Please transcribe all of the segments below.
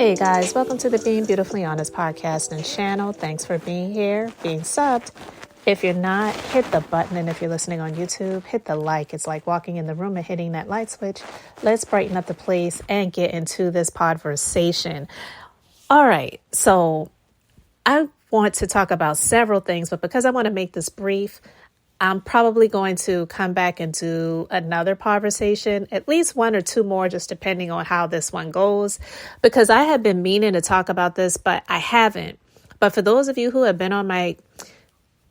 Hey guys, welcome to the Being Beautifully Honest podcast and channel. Thanks for being here, being subbed. If you're not, hit the button. And if you're listening on YouTube, hit the like. It's like walking in the room and hitting that light switch. Let's brighten up the place and get into this podversation. All right, so I want to talk about several things, but because I want to make this brief, I'm probably going to come back and do another conversation, at least one or two more, just depending on how this one goes, because I have been meaning to talk about this, but I haven't. But for those of you who have been on my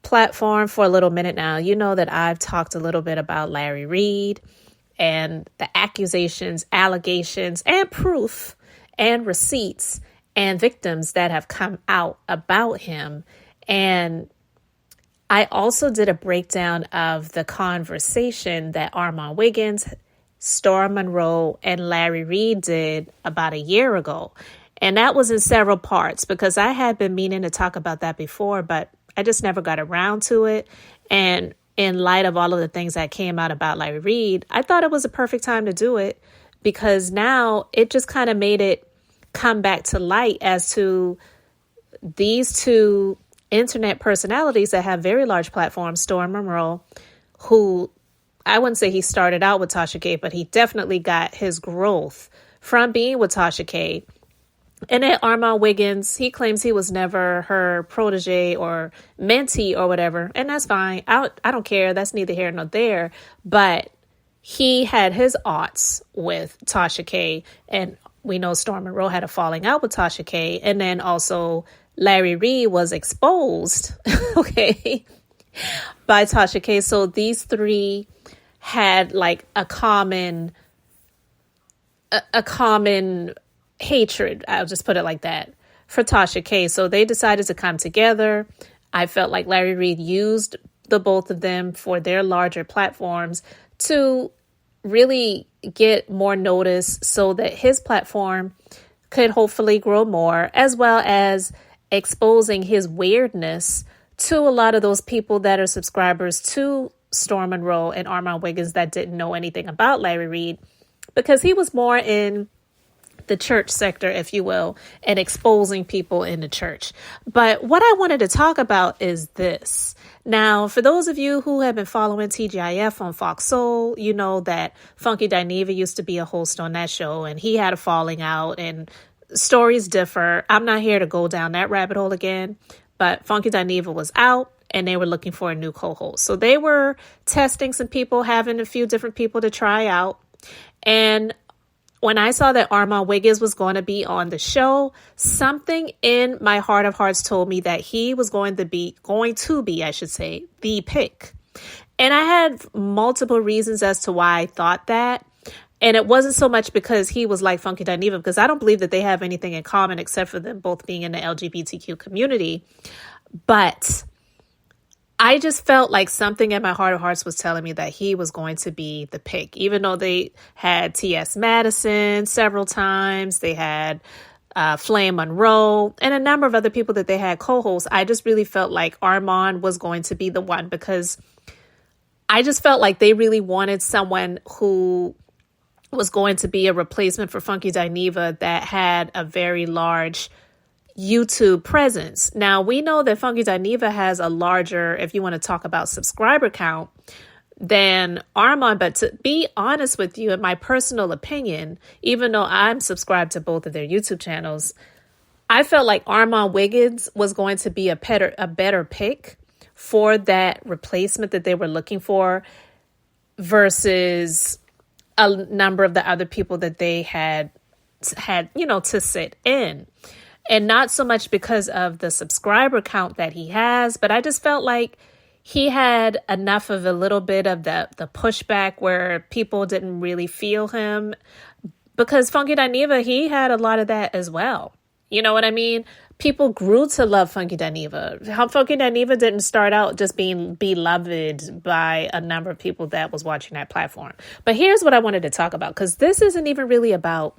platform for a little minute now, you know that I've talked a little bit about Larry Reid and the accusations, allegations, and proof and receipts and victims that have come out about him. And I also did a breakdown of the conversation that Arman Wiggins, stormmonroe, and Larry Reid did about a year ago. And that was in several parts because I had been meaning to talk about that before, but I just never got around to it. And in light of all of the things that came out about Larry Reid, I thought it was a perfect time to do it because now it just kind of made it come back to light as to these two internet personalities that have very large platforms, stormmonroe, who I wouldn't say he started out with Tasha K, but he definitely got his growth from being with Tasha K. And then Arman Wiggins, he claims he was never her protege or mentee or whatever. And that's fine. I don't care. That's neither here nor there. But he had his aughts with Tasha K. And we know stormmonroe had a falling out with Tasha K. And then also Larry Reid was exposed, okay, by Tasha K. So these three had like a common hatred, I'll just put it like that, for Tasha K. So they decided to come together. I felt like Larry Reid used the both of them for their larger platforms to really get more notice so that his platform could hopefully grow more, as well as exposing his weirdness to a lot of those people that are subscribers to stormmonroe and Arman Wiggins that didn't know anything about Larry Reid, because he was more in the church sector, if you will, and exposing people in the church. But what I wanted to talk about is this. Now, for those of you who have been following TGIF on Fox Soul, you know that Funky Dineva used to be a host on that show, and he had a falling out, and stories differ. I'm not here to go down that rabbit hole again, but Funky Dineva was out and they were looking for a new co-host. So they were testing some people, having a few different people to try out. And when I saw that Armon Wiggins was going to be on the show, something in my heart of hearts told me that he was going to be, I should say, the pick. And I had multiple reasons as to why I thought that. And it wasn't so much because he was like Funky Dineva, because I don't believe that they have anything in common except for them both being in the LGBTQ community. But I just felt like something in my heart of hearts was telling me that he was going to be the pick, even though they had T.S. Madison several times. They had Flame Monroe and a number of other people that they had co-hosts. I just really felt like Armon was going to be the one because I just felt like they really wanted someone who was going to be a replacement for Funky Dineva that had a very large YouTube presence. Now, we know that Funky Dineva has a larger, if you want to talk about subscriber count, than Armon. But to be honest with you, in my personal opinion, even though I'm subscribed to both of their YouTube channels, I felt like Armon Wiggins was going to be a better pick for that replacement that they were looking for versus a number of the other people that they had, to sit in. And not so much because of the subscriber count that he has, but I just felt like he had enough of a little bit of the pushback where people didn't really feel him, because Funky Dineva, he had a lot of that as well. You know what I mean? People grew to love Funky Dineva. Funky Dineva didn't start out just being beloved by a number of people that was watching that platform. But here's what I wanted to talk about, because this isn't even really about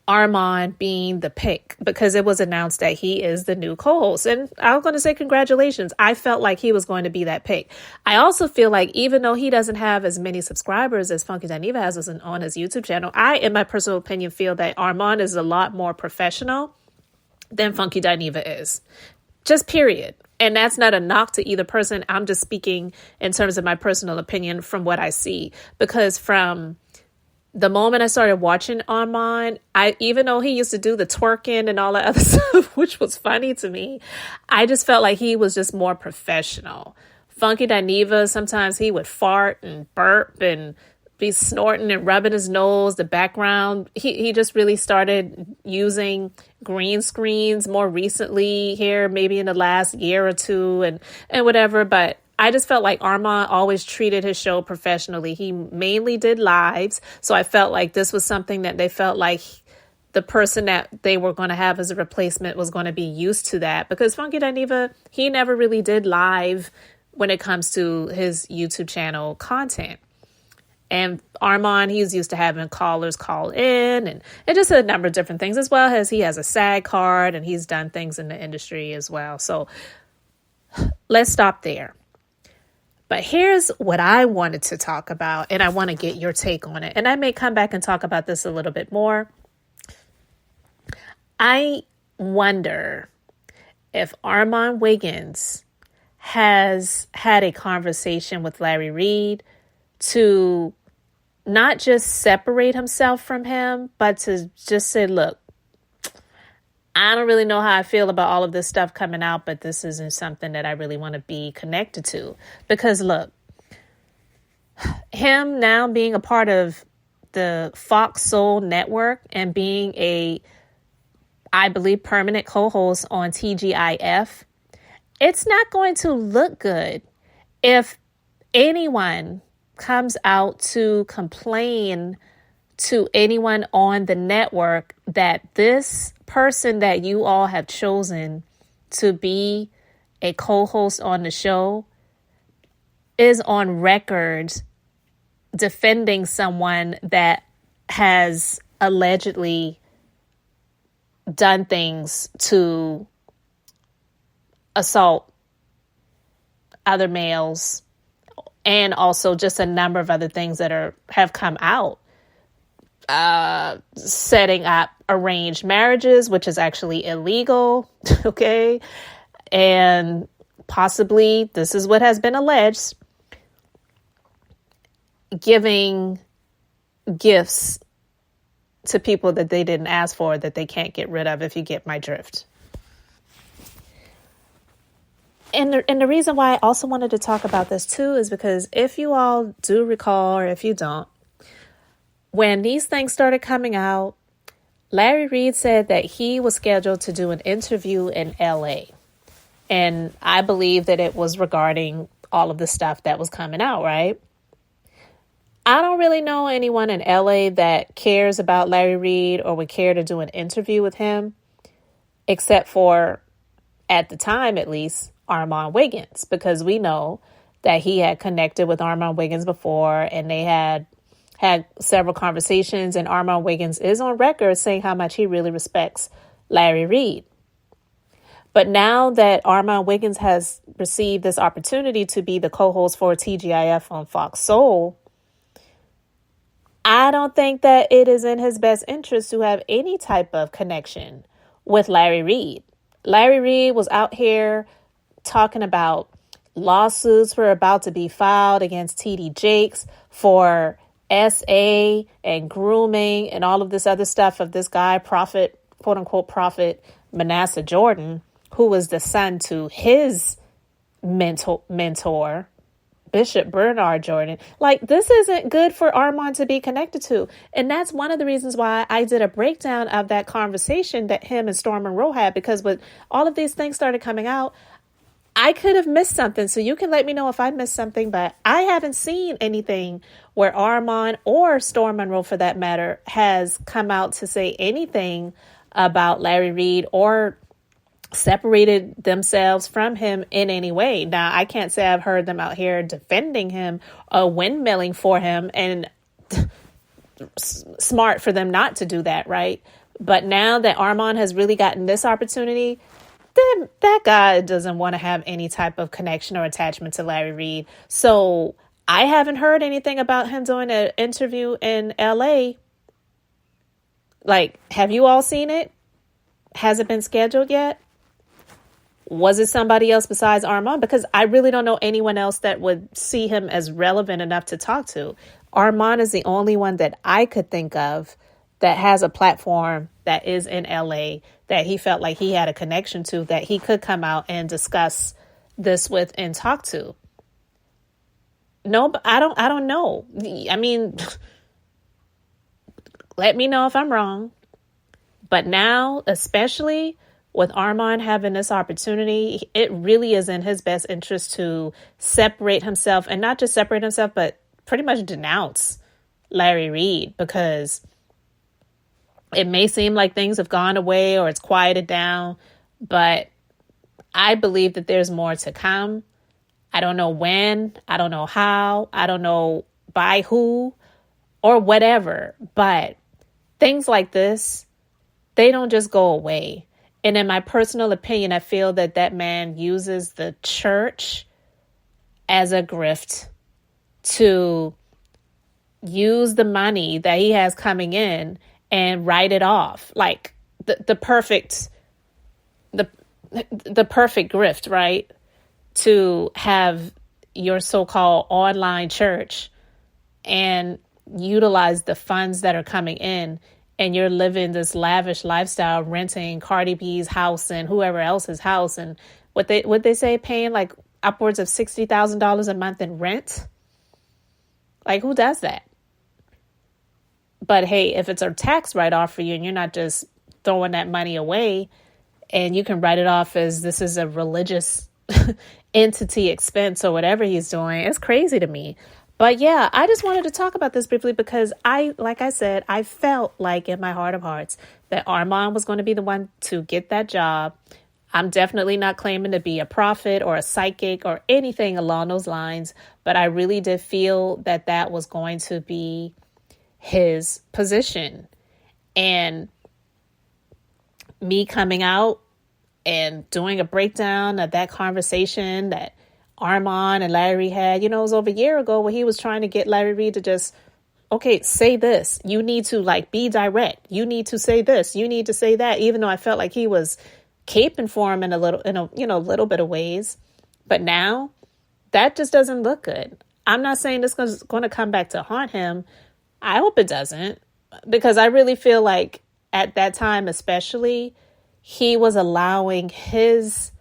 Armon being the pick because it was announced that he is the new co-host. And I'm going to say congratulations. I felt like he was going to be that pick. I also feel like even though he doesn't have as many subscribers as Funky Dineva has on his YouTube channel, I, in my personal opinion, feel that Armon is a lot more professional than Funky Dineva is. Just period. And that's not a knock to either person. I'm just speaking in terms of my personal opinion from what I see. Because from the moment I started watching Armon, even though he used to do the twerking and all that other stuff, which was funny to me, I just felt like he was just more professional. Funky Dineva, sometimes he would fart and burp and be snorting and rubbing his nose, the background. He just really started using green screens more recently here, maybe in the last year or two and whatever. But I just felt like Armon always treated his show professionally. He mainly did lives. So I felt like this was something that they felt like the person that they were going to have as a replacement was going to be used to that. Because Funky Dineva, he never really did live when it comes to his YouTube channel content. And Armon, he's used to having callers call in and just a number of different things, as well as he has a SAG card and he's done things in the industry as well. So let's stop there. But here's what I wanted to talk about, and I want to get your take on it. And I may come back and talk about this a little bit more. I wonder if Arman Wiggins has had a conversation with Larry Reid to not just separate himself from him, but to just say, look, I don't really know how I feel about all of this stuff coming out, but this isn't something that I really want to be connected to. Because look, him now being a part of the Fox Soul Network and being I believe, permanent co-host on TGIF, it's not going to look good if anyone comes out to complain to anyone on the network that this person that you all have chosen to be a co-host on the show is on record defending someone that has allegedly done things to assault other males, and also just a number of other things that have come out. Setting up arranged marriages, which is actually illegal, okay? And possibly, this is what has been alleged, giving gifts to people that they didn't ask for, that they can't get rid of, if you get my drift. And the reason why I also wanted to talk about this too is because if you all do recall, or if you don't, when these things started coming out, Larry Reid said that he was scheduled to do an interview in LA. And I believe that it was regarding all of the stuff that was coming out, right? I don't really know anyone in LA that cares about Larry Reid or would care to do an interview with him, except for, at the time at least, Armon Wiggins, because we know that he had connected with Armon Wiggins before, and they had several conversations, and Armon Wiggins is on record saying how much he really respects Larry Reid. But now that Armon Wiggins has received this opportunity to be the co-host for TGIF on Fox Soul, I don't think that it is in his best interest to have any type of connection with Larry Reid. Larry Reid was out here talking about lawsuits were about to be filed against TD Jakes for SA and grooming and all of this other stuff of this guy, Prophet, quote unquote, Prophet Manasseh Jordan, who was the son to his mentor, Bishop Bernard Jordan. Like, this isn't good for Armon to be connected to. And that's one of the reasons why I did a breakdown of that conversation that him and stormmonroe had, because when all of these things started coming out, I could have missed something. So you can let me know if I missed something, but I haven't seen anything where Armon or stormmonroe, for that matter, has come out to say anything about Larry Reid or separated themselves from him in any way. Now, I can't say I've heard them out here defending him or windmilling for him, and smart for them not to do that, right? But now that Armon has really gotten this opportunity, then that guy doesn't want to have any type of connection or attachment to Larry Reid. So I haven't heard anything about him doing an interview in LA. Like, have you all seen it? Has it been scheduled yet? Was it somebody else besides Armon? Because I really don't know anyone else that would see him as relevant enough to talk to. Armon is the only one that I could think of that has a platform that is in LA that he felt like he had a connection to, that he could come out and discuss this with and talk to. No, but I don't know. I mean, let me know if I'm wrong. But now, especially with Armon having this opportunity, it really is in his best interest to separate himself, and not just separate himself, but pretty much denounce Larry Reid, because it may seem like things have gone away or it's quieted down, but I believe that there's more to come. I don't know when, I don't know how, I don't know by who or whatever, but things like this, they don't just go away. And in my personal opinion, I feel that that man uses the church as a grift to use the money that he has coming in and write it off. Like the perfect grift, right? To have your so-called online church and utilize the funds that are coming in, and you're living this lavish lifestyle, renting Cardi B's house and whoever else's house, and what they say, paying like upwards of $60,000 a month in rent. Like, who does that? But hey, if it's a tax write-off for you and you're not just throwing that money away, and you can write it off as this is a religious entity expense or whatever he's doing, it's crazy to me. But yeah, I just wanted to talk about this briefly because like I said, I felt like in my heart of hearts that Armon was going to be the one to get that job. I'm definitely not claiming to be a prophet or a psychic or anything along those lines, but I really did feel that that was going to be his position. And me coming out and doing a breakdown of that conversation that Armon and Larry had, it was over a year ago, where he was trying to get Larry Reid to just, okay, say this. You need to be direct. You need to say this. You need to say that. Even though I felt like he was caping for him in a little bit of ways. But now that just doesn't look good. I'm not saying this is going to come back to haunt him. I hope it doesn't, because I really feel like at that time, especially, he was allowing his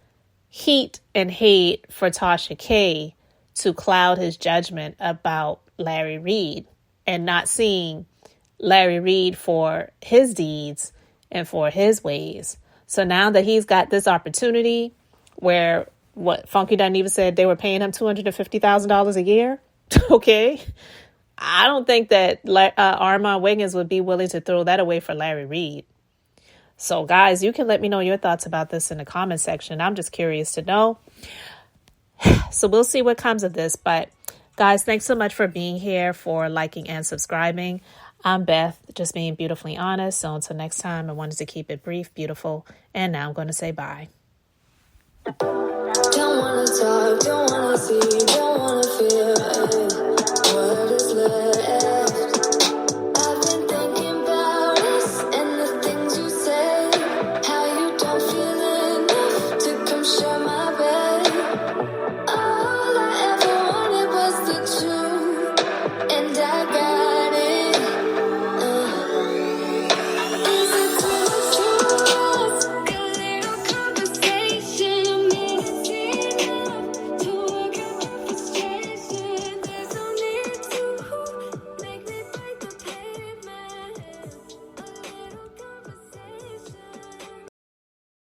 heat and hate for Tasha K to cloud his judgment about Larry Reid, and not seeing Larry Reid for his deeds and for his ways. So now that he's got this opportunity where, what, Funky Done even said they were paying him $250,000 a year. Okay. I don't think that Arman Wiggins would be willing to throw that away for Larry Reid. So guys, you can let me know your thoughts about this in the comment section. I'm just curious to know. So we'll see what comes of this. But guys, thanks so much for being here, for liking and subscribing. I'm Beth, just being beautifully honest. So until next time, I wanted to keep it brief, beautiful, and now I'm going to say bye. Don't wanna talk, don't wanna see, don't wanna feel, word is left.